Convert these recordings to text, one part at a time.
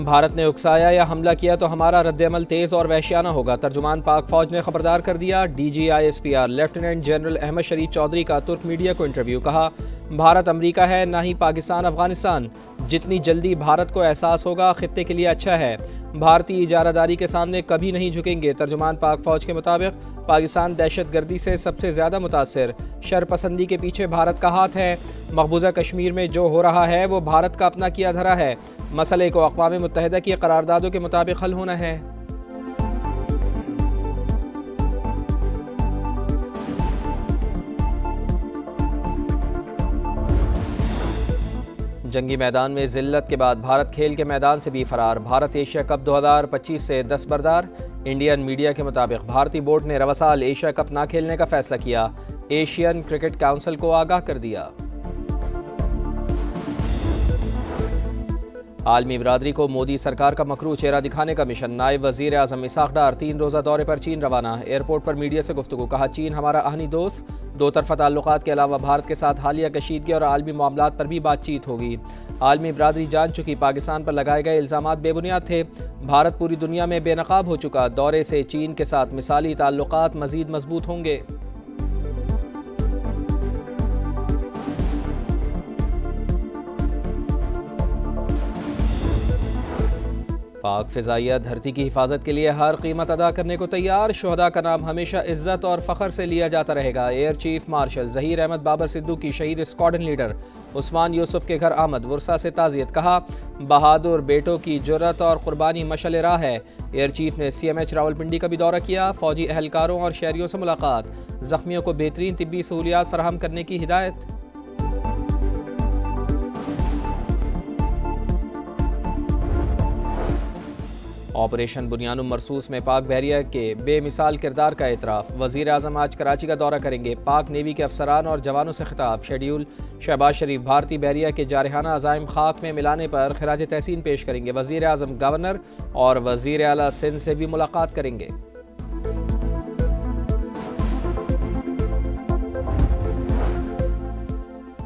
भारत ने उकसाया या हमला किया तो हमारा रद्दअमल तेज़ और वहशियाना होगा। तर्जुमान पाक फौज ने खबरदार कर दिया। DGISPR लेफ्टिनेंट जनरल अहमद शरीफ चौधरी का तुर्क मीडिया को इंटरव्यू। कहा, भारत अमरीका है, ना ही पाकिस्तान अफगानिस्तान। जितनी जल्दी भारत को एहसास होगा खित्ते के लिए अच्छा है। भारतीय इजारादारी के सामने कभी नहीं झुकेंगे। तर्जुमान पाक फौज के मुताबिक पाकिस्तान दहशतगर्दी से सबसे ज़्यादा मुतासर। शरपसंदी के पीछे भारत का हाथ है। मकबूजा कश्मीर में जो हो रहा है वो भारत का अपना किया धरा है। मसले को अक़वाम मुत्तहिदा की करारदादों के मुताबिक हल होना है। जंगी मैदान में जिल्लत के बाद भारत खेल के मैदान से भी फरार। भारत एशिया कप 2025 से दस्तबरदार। इंडियन मीडिया के मुताबिक भारतीय बोर्ड ने रवा साल एशिया कप ना खेलने का फैसला किया। एशियन क्रिकेट काउंसिल को आगाह कर दिया। आलमी बरादरी को मोदी सरकार का मकरू चेहरा दिखाने का मिशन। नायब वज़ीर आज़म इसहाक़ डार 3 रोज़ा दौरे पर चीन रवाना। एयरपोर्ट पर मीडिया से गुफ्तगू। कहा, चीन हमारा आहनी दोस्त। दो तरफ़ा ताल्लुक़ात के अलावा भारत के साथ हालिया कशीदगी और आलमी मामलात पर भी बातचीत होगी। आलमी बरादरी जान चुकी पाकिस्तान पर लगाए गए इल्ज़ामात बेबुनियाद थे। भारत पूरी दुनिया में बेनकाब हो चुका। दौरे से चीन के साथ मिसाली ताल्लुक़ात मज़ीद मजबूत होंगे। पाक फ़िज़ाइया धरती की हिफाजत के लिए हर कीमत अदा करने को तैयार। शुहदा का नाम हमेशा इज्जत और फ़ख्र से लिया जाता रहेगा। Air chief marshal Zaheer Ahmed Babar Sidhu की शहीद स्क्वाड्रन लीडर उस्मान यूसुफ के घर आमद। वुरसा से ताज़ियत। कहा, बहादुर बेटों की जुर्रत और कुर्बानी मशअल राह है। एयर चीफ ने CMH रावलपिंडी का भी दौरा किया। फ़ौजी एहलकारों और शहरियों से मुलाकात। ज़ख्मियों को बेहतरीन तिब्बी सहूलियात फराहम करने की हिदायत। ऑपरेशन बुनियानुम मरसूस में पाक बहरिया के बेमिसाल किरदार का एतराफ़। वज़ीर आज़म आज कराची का दौरा करेंगे। पाक नेवी के अफसरान और जवानों से खिताब। शेड्यूल। शहबाज शरीफ भारतीय बहरिया के जारहाना अज़ाइम खाक में मिलाने पर खिराज तहसीन पेश करेंगे। वज़ीर आज़म गवर्नर और वज़ीर आला सिंध से भी मुलाकात करेंगे।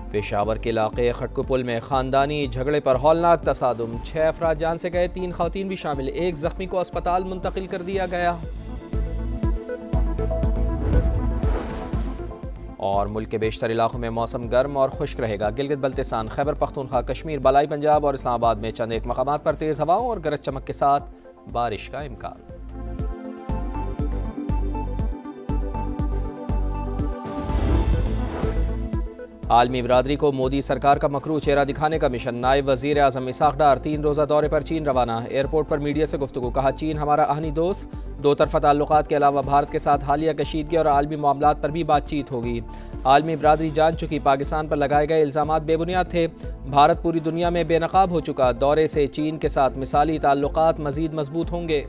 पेशावर के इलाके खटकू पुल में ख़ानदानी झगड़े पर हौलनाक तसादुम। 6 अफराद जान से गए, 3 ख़वातीन भी शामिल। एक ज़ख्मी को अस्पताल मुंतकिल कर दिया गया। और मुल्क के बेशतर इलाकों में मौसम गर्म और खुश्क रहेगा। गिलगित बल्तिस्तान, खैबर पख्तूनख्वा, कश्मीर, बलाई पंजाब और इस्लामाबाद में चंद एक मकामात पर तेज़ हवाओं और गरज चमक के साथ बारिश का इम्कान। आलमी बरादरी को मोदी सरकार का मकरू चेहरा दिखाने का मिशन। नायब वज़ीर आज़म इसहाक़ डार 3 रोज़ा दौरे पर चीन रवाना। एयरपोर्ट पर मीडिया से गुफ्तगू। कहा, चीन हमारा आहनी दोस्त। दो तरफ़ा ताल्लुक़ात के अलावा भारत के साथ हालिया कशीदगी और आलमी मामलात पर भी बातचीत होगी। आलमी बरादरी जान चुकी पाकिस्तान पर लगाए गए इल्ज़ामात बेबुनियाद थे। भारत पूरी दुनिया में बेनकाब हो चुका। दौरे से चीन के साथ मिसाली ताल्लुक़ात मज़ीद मजबूत होंगे।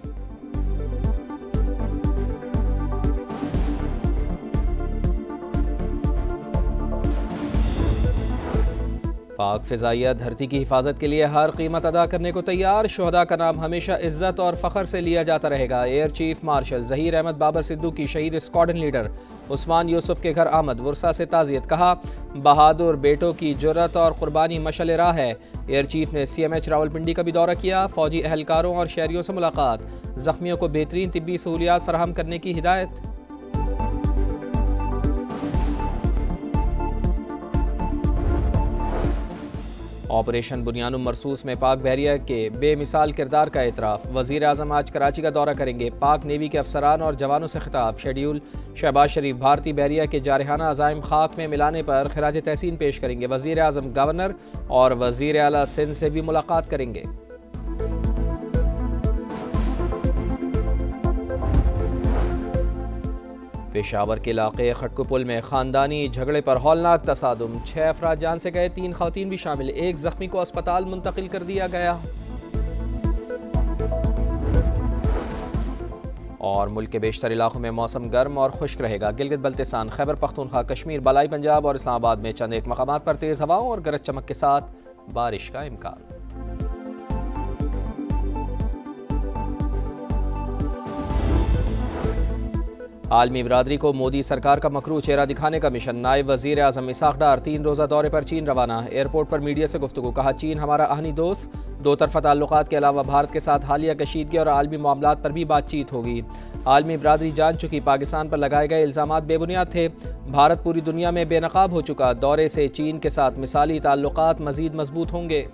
पाक फ़िज़ाइया धरती की हिफाजत के लिए हर कीमत अदा करने को तैयार। शुहदा का नाम हमेशा इज्जत और फ़ख्र से लिया जाता रहेगा। Air chief marshal Zaheer Ahmed Babar Sidhu की शहीद स्क्वाड्रन लीडर उस्मान यूसुफ के घर आमद। वुरसा से ताज़ियत। कहा, बहादुर बेटों की जुर्रत और कुर्बानी मशअल राह है। एयर चीफ ने CMH रावलपिंडी का भी दौरा किया। फ़ौजी एहलकारों और शहरियों से मुलाकात। ज़ख्मियों को बेहतरीन तिब्बी सहूलियात फराहम करने की हिदायत। ऑपरेशन बुनियानुम मरसूस में पाक बहरिया के बेमिसाल किरदार का एतराफ़। वज़ीर आज़म आज कराची का दौरा करेंगे। पाक नेवी के अफसरान और जवानों से खिताब। शेड्यूल। शहबाज शरीफ भारतीय बहरिया के जारहाना अज़ाइम खाक में मिलाने पर खिराज तहसीन पेश करेंगे। वज़ीर आज़म गवर्नर और वज़ीर आला सिंध से भी मुलाकात करेंगे। पेशावर के इलाके खटकू पुल में ख़ानदानी झगड़े पर हौलनाक तसादुम। 6 अफराद जान से गए, 3 ख़वातीन भी शामिल। एक ज़ख्मी को अस्पताल मुंतकिल कर दिया गया। और मुल्क के बेशतर इलाकों में मौसम गर्म और खुश्क रहेगा। गिलगित बल्तिस्तान, खैबर पख्तूनख्वा, कश्मीर, बलाई पंजाब और इस्लामाबाद में चंद एक मकामात पर तेज़ हवाओं और गरज चमक के साथ बारिश का इम्कान। आलमी बरादरी को मोदी सरकार का मकरू चेहरा दिखाने का मिशन। नायब वज़ीर आज़म इसहाक डार 3 रोज़ा दौरे पर चीन रवाना। एयरपोर्ट पर मीडिया से गुफ्तगू। कहा, चीन हमारा आहनी दोस्त। दो तरफ़ा ताल्लुकात के अलावा भारत के साथ हालिया कशीदगी और आलमी मामलात पर भी बातचीत होगी। आलमी बरादरी जान चुकी पाकिस्तान पर लगाए गए इल्ज़ामात बेबुनियाद थे। भारत पूरी दुनिया में बेनकाब हो चुका। दौरे से चीन के साथ मिसाली ताल्लुकात मज़ीद मजबूत होंगे।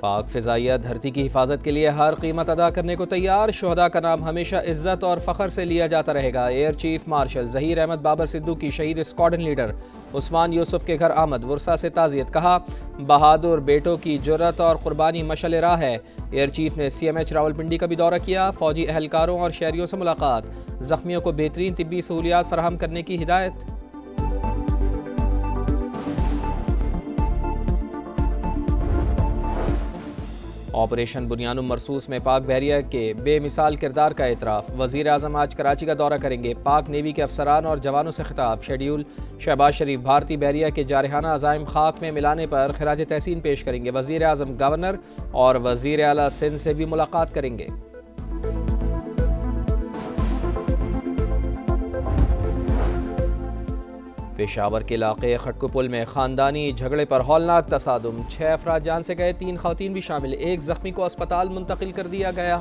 पाक फ़िज़ाइया धरती की हिफाजत के लिए हर कीमत अदा करने को तैयार। शुहदा का नाम हमेशा इज्जत और फ़ख्र से लिया जाता रहेगा। Air chief marshal Zaheer Ahmed Babar Sidhu की शहीद स्क्वाड्रन लीडर उस्मान यूसुफ के घर आमद। वुरसा से ताज़ियत। कहा, बहादुर बेटों की जुर्रत और कुर्बानी मशअल राह है। एयर चीफ ने CMH रावलपिंडी का भी दौरा किया। फ़ौजी एहलकारों और शहरियों से मुलाकात। ज़ख्मियों को बेहतरीन तिब्बी सहूलियात फराहम करने की हिदायत। ऑपरेशन बुनियानुम मरसूस में पाक बहरिया के बेमिसाल किरदार का एतराफ़। वज़ीर आज़म आज कराची का दौरा करेंगे। पाक नेवी के अफसरान और जवानों से खिताब। शेड्यूल। शहबाज शरीफ भारतीय बहरिया के जारहाना अज़ाइम खाक में मिलाने पर खिराज तहसीन पेश करेंगे। वज़ीर आज़म गवर्नर और वज़ीर आला सिंध से भी मुलाकात करेंगे। पेशावर के इलाके खटकू पुल में खानदानी झगड़े पर हौलनाक तसादुम। 6 अफराद जान से गए, 3 खवातीन भी शामिल। एक जख्मी को अस्पताल मुंतकिल कर दिया गया।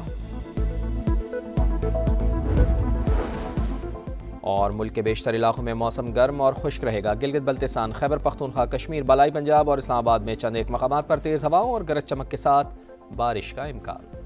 और मुल्क के बेशतर इलाकों में मौसम गर्म और खुश्क रहेगा। गिलगित बल्तिस्तान, खैबर पख्तूनख्वा, कश्मीर, बलाई पंजाब और इस्लामाबाद में चंद एक मकामात पर तेज़ हवाओं और गरज चमक के साथ बारिश का इम्कान।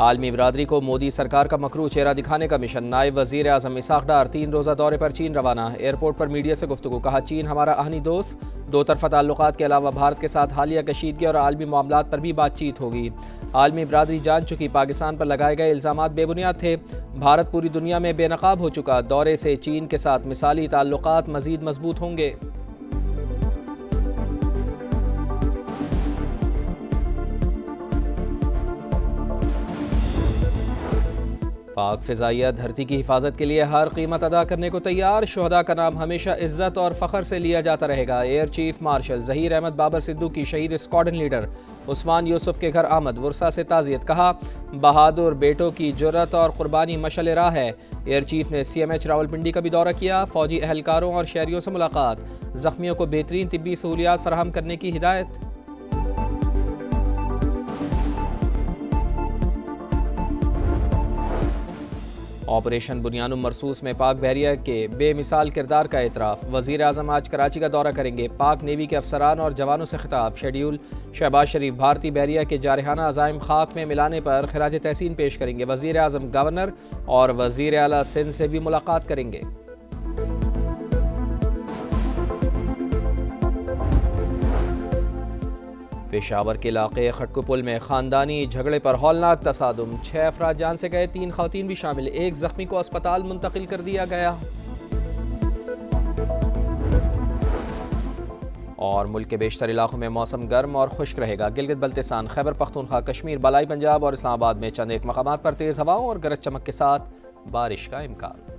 आलमी बरादरी को मोदी सरकार का मकरू चेहरा दिखाने का मिशन। नायब वज़ीर आज़म इसहाक डार 3 रोज़ा दौरे पर चीन रवाना। एयरपोर्ट पर मीडिया से गुफ्तगू। कहा, चीन हमारा आहनी दोस्त। दो तरफ़ा ताल्लुकात के अलावा भारत के साथ हालिया कशीदगी और आलमी मामलात पर भी बातचीत होगी। आलमी बरादरी जान चुकी पाकिस्तान पर लगाए गए इल्ज़ामात बेबुनियाद थे। भारत पूरी दुनिया में बेनकाब हो चुका। दौरे से चीन के साथ मिसाली ताल्लुकात मज़ीद मजबूत होंगे। पाक फ़िज़ाइया धरती की हिफाजत के लिए हर कीमत अदा करने को तैयार। शुहदा का नाम हमेशा इज्जत और फ़ख्र से लिया जाता रहेगा। Air chief marshal Zaheer Ahmed Babar Sidhu की शहीद स्क्वाड्रन लीडर उस्मान यूसुफ के घर आमद। वुरसा से ताज़ियत। कहा, बहादुर बेटों की जुर्रत और कुर्बानी मशअल राह है। एयर चीफ ने CMH रावलपिंडी का भी दौरा किया। फ़ौजी एहलकारों और शहरियों से मुलाकात। ज़ख्मियों को बेहतरीन तिब्बी सहूलियात फराहम करने की हिदायत। ऑपरेशन बुनियानुम मरसूस में पाक बहरिया के बेमिसाल किरदार का एतराफ़। वज़ीर आज़म आज कराची का दौरा करेंगे। पाक नेवी के अफसरान और जवानों से खिताब। शेड्यूल। शहबाज शरीफ भारतीय बहरिया के जारहाना अज़ाइम खाक में मिलाने पर खिराज तहसीन पेश करेंगे। वज़ीर आज़म गवर्नर और वज़ीर आला सिंध से भी मुलाकात करेंगे। पेशावर के इलाके खटकू पुल में खानदानी झगड़े पर हौलनाक तसादुम। 6 अफराद जान से गए, 3 खवातीन भी शामिल। एक जख्मी को अस्पताल मुंतकिल कर दिया गया। और मुल्क के बेशतर इलाकों में मौसम गर्म और खुश्क रहेगा। गिलगित बल्तिस्तान, खैबर पख्तूनख्वा, कश्मीर, बलाई पंजाब और इस्लामाबाद में चंद एक मकामात पर तेज़ हवाओं और गरज चमक के साथ बारिश का इम्कान।